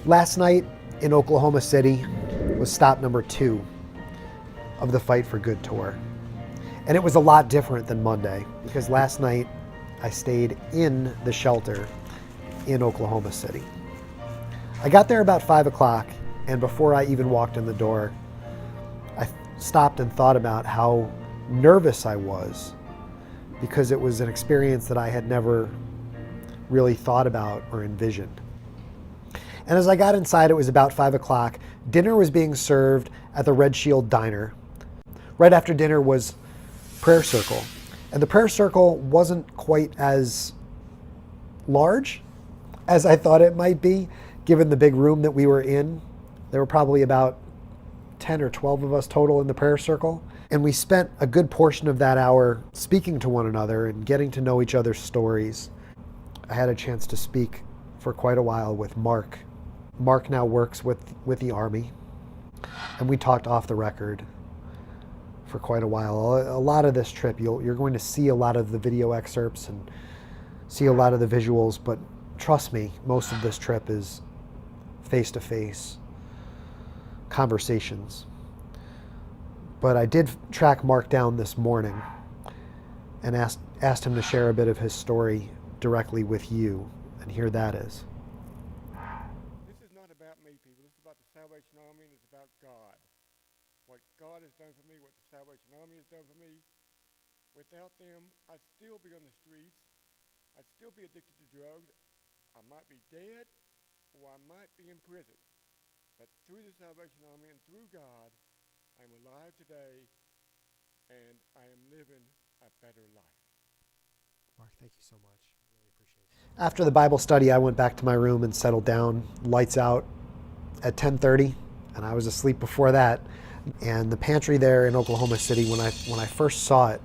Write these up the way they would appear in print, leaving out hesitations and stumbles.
Last night in Oklahoma City was stop number 2 of the Fight for Good tour. And it was a lot different than Monday because last night I stayed in the shelter in Oklahoma City. I got there about 5 o'clock, and before I even walked in the door, I stopped and thought about how nervous I was because it was an experience that I had never really thought about or envisioned. And as I got inside, it was about 5 o'clock. Dinner was being served at the Red Shield Diner. Right after dinner was prayer circle. And the prayer circle wasn't quite as large as I thought it might be, given the big room that we were in. There were probably about 10 or 12 of us total in the prayer circle. And we spent a good portion of that hour speaking to one another and getting to know each other's stories. I had a chance to speak for quite a while with Mark. Mark now works with the Army, and we talked off the record for quite a while. A lot of this trip, you're going to see a lot of the video excerpts and see a lot of the visuals, but trust me, most of this trip is face-to-face conversations. But I did track Mark down this morning and asked him to share a bit of his story directly with you, and here that is. This is not about me, people. This is about the Salvation Army, and it's about God. What God has done for me, what the Salvation Army has done for me. Without them, I'd still be on the streets. I'd still be addicted to drugs. I might be dead, or I might be in prison. But through the Salvation Army and through God, I'm alive today, and I am living a better life. Mark, thank you so much. Really appreciate it. After the Bible study, I went back to my room and settled down, lights out at 10:30, and I was asleep before that. And the pantry there in Oklahoma City, when I first saw it,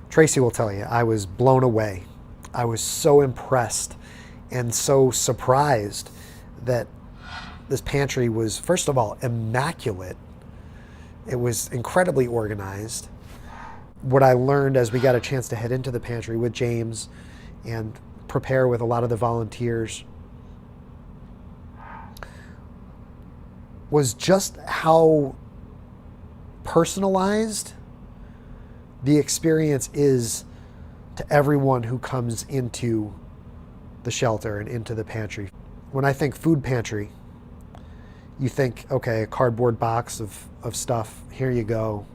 Tracy will tell you, I was blown away. I was so impressed and so surprised that this pantry was, first of all, immaculate. It was incredibly organized. What I learned as we got a chance to head into the pantry with James and prepare with a lot of the volunteers was just how personalized the experience is to everyone who comes into the shelter and into the pantry. When I think food pantry, you think, okay, a cardboard box of stuff, here you go,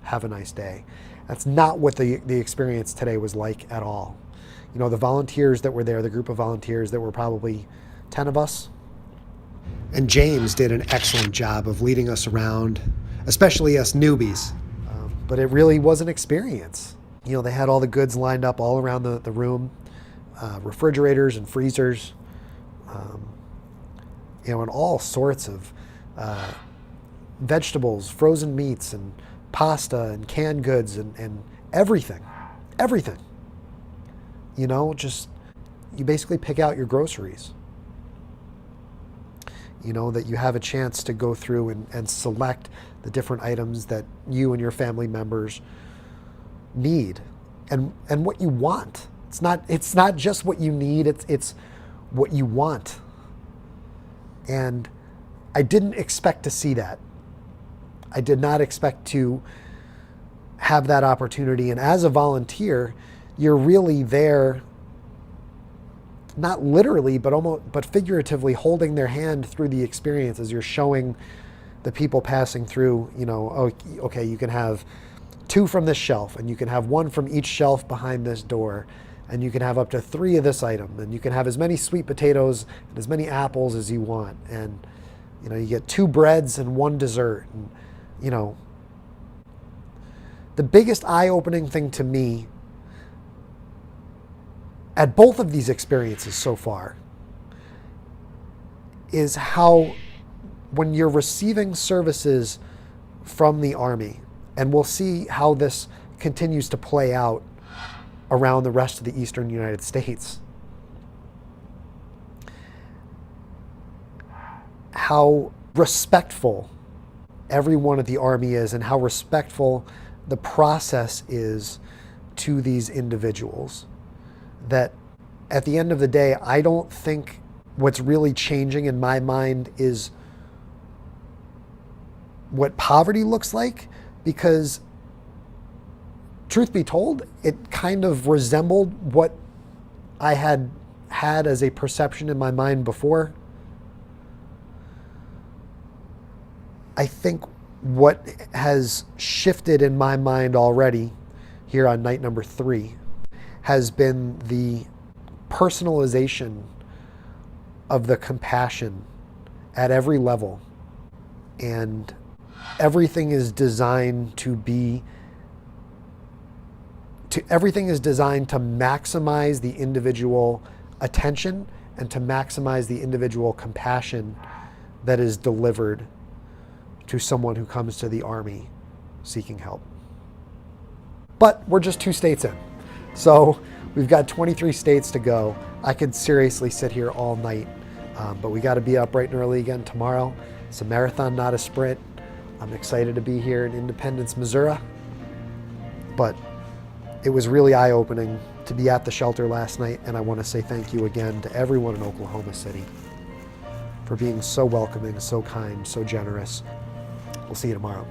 have a nice day. That's not what the experience today was like at all. You know, the volunteers that were there, the group of volunteers that were probably 10 of us, and James did an excellent job of leading us around, especially us newbies. But it really was an experience. You know, they had all the goods lined up all around the room, refrigerators and freezers, you know, and all sorts of vegetables, frozen meats, and pasta, and canned goods, and everything. You know, just, you basically pick out your groceries. You know, that you have a chance to go through and select the different items that you and your family members need and what you want. It's not just what you need, it's what you want. And I didn't expect to see that. I did not expect to have that opportunity. And as a volunteer, you're really there, not literally, but figuratively holding their hand through the experience as you're showing the people passing through, you know, oh, okay, you can have 2 from this shelf, and you can have 1 from each shelf behind this door, and you can have up to 3 of this item, and you can have as many sweet potatoes and as many apples as you want, and you know, you get 2 breads and 1 dessert. And you know, the biggest eye-opening thing to me at both of these experiences so far is how, when you're receiving services from the Army, and we'll see how this continues to play out around the rest of the eastern United States, how respectful everyone at the Army is and how respectful the process is to these individuals. That at the end of the day, I don't think what's really changing in my mind is what poverty looks like, because truth be told, it kind of resembled what I had as a perception in my mind before. I think what has shifted in my mind already here on night number 3 has been the personalization of the compassion at every level. And everything is designed to maximize the individual attention and to maximize the individual compassion that is delivered to someone who comes to the Army seeking help. But we're just 2 states in. So we've got 23 states to go. I could seriously sit here all night, but we got to be up bright and early again tomorrow. It's a marathon, not a sprint. I'm excited to be here in Independence, Missouri. But it was really eye-opening to be at the shelter last night, and I want to say thank you again to everyone in Oklahoma City for being so welcoming, so kind, so generous. We'll see you tomorrow.